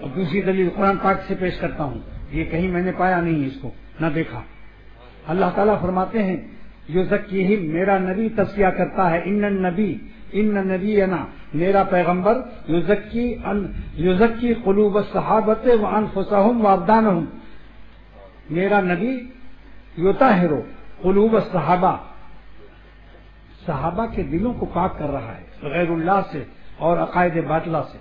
اور دوسری دلیل قرآن پاک سے پیش کرتا ہوں، یہ کہیں میں نے پایا نہیں، اس کو نہ دیکھا۔ اللہ تعالیٰ فرماتے ہیں یزکیہم، میرا نبی تزکیہ کرتا ہے، ان نبینا، میرا پیغمبر یزکی قلوب الصحابۃ وانفسہم وابدانہم، میرا نبی یطہر قلوب الصحابہ، صحابہ کے دلوں کو پاک کر رہا ہے غیر اللہ سے اور عقائد باطلہ سے۔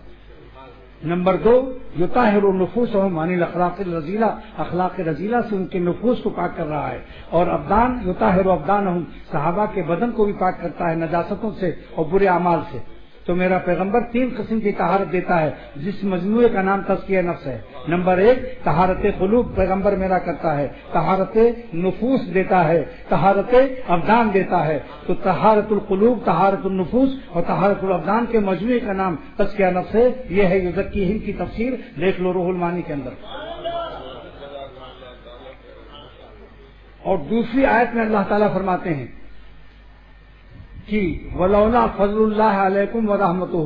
نمبر 2، یطہر نفوسہم عن الاخلاق الرذیلہ، اخلاق رذیلہ سے ان کے نفوس کو پاک کر رہا ہے۔ اور ابدان، یطہر ابدانہم، صحابہ کے بدن کو بھی پاک کرتا ہے نجاستوں سے اور برے اعمال سے۔ تو میرا پیغمبر 3 قسم کی طہارت دیتا ہے، جس مجموعے کا نام تزکیہ نفس ہے۔ نمبر 1، طہارت قلوب پیغمبر میرا کرتا ہے، طہارت نفوس دیتا ہے، طہارت ابدان دیتا ہے۔ تو طہارت القلوب، طہارت النفوس اور طہارت الابدان کے مجموعے کا نام تزکیہ نفس ہے۔ یہ ہے یزکیہم کی تفسیر، دیکھ لو روح المعانی کے اندر۔ اور دوسری آیت میں اللہ تعالیٰ فرماتے ہیں کہ ولولا فضل اللہ علیکم ورحمتہ،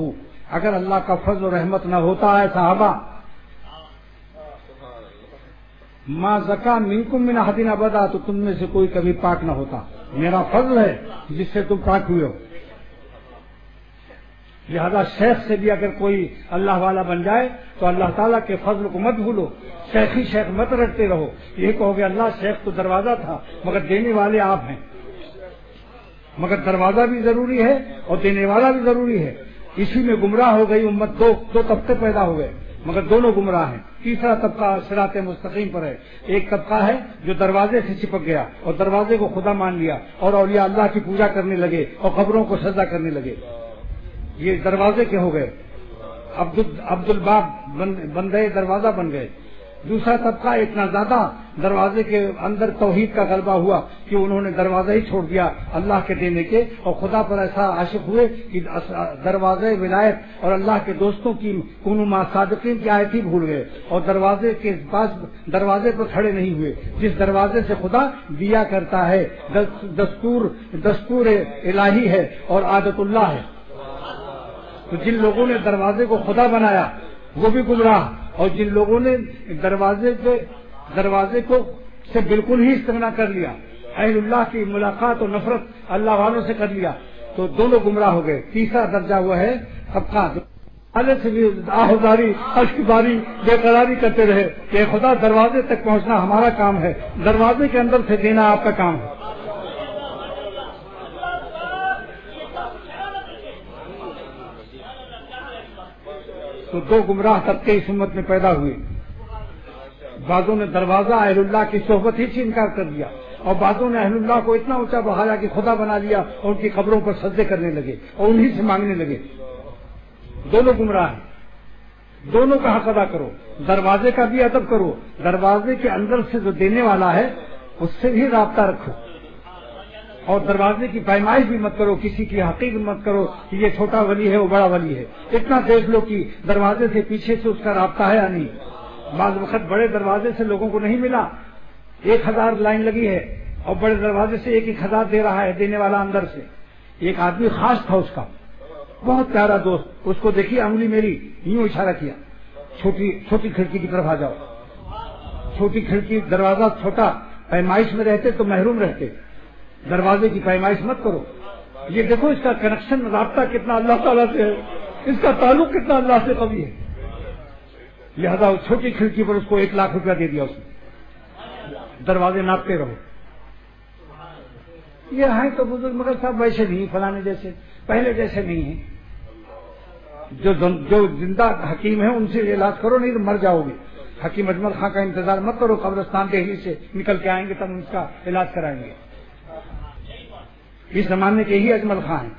اگر اللہ کا فضل و رحمت نہ ہوتا ہے صحابہ، ما زکا منکم من احد ابدا، تو تم میں سے کوئی کبھی پاک نہ ہوتا۔ میرا فضل ہے جس سے تم پاک ہوئے ہو۔ لہذا شیخ سے بھی اگر کوئی اللہ والا بن جائے تو اللہ تعالیٰ کے فضل کو مت بھولو، شیخی شیخ مت رٹتے رہو۔ یہ کہو گے اللہ شیخ تو دروازہ تھا مگر دینے والے آپ ہیں، مگر دروازہ بھی ضروری ہے اور دینے والا بھی ضروری ہے۔ اسی میں گمراہ ہو گئی امت، دو طبقے پیدا ہو گئے مگر دونوں گمراہ ہیں۔ تیسرا طبقہ صراط مستقیم پر ہے۔ ایک طبقہ ہے جو دروازے سے چپک گیا اور دروازے کو خدا مان لیا اور اولیاء اللہ کی پوجا کرنے لگے اور قبروں کو سجدہ کرنے لگے، یہ دروازے کے ہو گئے، عبد الباب بندے دروازہ بن گئے۔ دوسرا طبقہ اتنا زیادہ دروازے کے اندر توحید کا غلبہ ہوا کہ انہوں نے دروازہ ہی چھوڑ دیا اللہ کے دینے کے، اور خدا پر ایسا عاشق ہوئے کہ دروازے ولایت اور اللہ کے دوستوں کی کونوا مع صادقین کی آیت ہی بھول گئے اور دروازے کے پاس دروازے پر کھڑے نہیں ہوئے۔ جس دروازے سے خدا دیا کرتا ہے، دستور الہی ہے اور عادت اللہ ہے۔ تو جن لوگوں نے دروازے کو خدا بنایا وہ بھی گمراہ، اور جن لوگوں نے دروازے کو سے بالکل ہی استغنا کر لیا، اہل اللہ کی ملاقات اور نفرت اللہ والوں سے کر لیا، تو دونوں گمراہ ہو گئے۔ تیسرا درجہ وہ ہے طبقہ سے بھی آہذاری اشکباری بے قراری کرتے رہے کہ خدا دروازے تک پہنچنا ہمارا کام ہے، دروازے کے اندر سے دینا آپ کا کام ہے۔ تو 2 گمراہ طبقے اس امت میں پیدا ہوئے۔ بعضوں نے دروازہ اہل اللہ کی صحبت ہی سے انکار کر دیا، اور بعضوں نے اہل اللہ کو اتنا اونچا بڑھایا کہ خدا بنا لیا اور ان کی قبروں پر سجدے کرنے لگے اور انہی سے مانگنے لگے۔ دونوں گمراہ ہیں، دونوں کا حق ادا کرو، دروازے کا بھی ادب کرو، دروازے کے اندر سے جو دینے والا ہے اس سے بھی رابطہ رکھو، اور دروازے کی پیمائش بھی مت کرو، کسی کی حقیقت مت کرو کہ یہ چھوٹا ولی ہے وہ بڑا ولی ہے۔ اتنا دیکھ لو کہ دروازے سے پیچھے سے اس کا رابطہ ہے یا نہیں۔ بعض وقت بڑے دروازے سے لوگوں کو نہیں ملا، 1000 لائن لگی ہے اور بڑے دروازے سے 1,000 دے رہا ہے دینے والا اندر سے۔ ایک آدمی خاص تھا اس کا، بہت پیارا دوست، اس کو دیکھیے انگلی میری یوں اشارہ کیا، چھوٹی کھڑکی کی طرف آ جاؤ۔ چھوٹی کھڑکی، دروازہ چھوٹا، پیمائش میں رہتے تو محروم رہتے، دروازے کی پیمائش مت کرو۔ یہ دیکھو اس کا کنیکشن، رابطہ کتنا اللہ تعالیٰ سے ہے، اس کا تعلق کتنا اللہ سے قوی ہے۔ لہذا اس چھوٹی کھڑکی پر اس کو 1,00,000 روپیہ دے دیا اس نے۔ دروازے ناپتے رہو۔ یہ ہیں تو بزرگ مگر صاحب ویسے نہیں، فلانے جیسے، پہلے جیسے نہیں ہیں۔ جو زندہ حکیم ہیں ان سے علاج کرو، نہیں تو مر جاؤ گے۔ حکیم اجمل خان کا انتظار مت کرو، قبرستان دہلی سے نکل کے آئیں گے تب ان کا علاج کرائیں گے۔ اس زمانے کے ہی اجمل خان ہیں،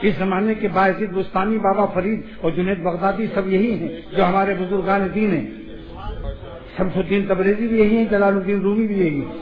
اس زمانے کے باعزید بستانی، بابا فرید اور جنید بغدادی سب یہی ہیں جو ہمارے بزرگان دین ہیں۔ شمس الدین تبریزی بھی یہی ہیں، جلال الدین رومی بھی یہی ہیں۔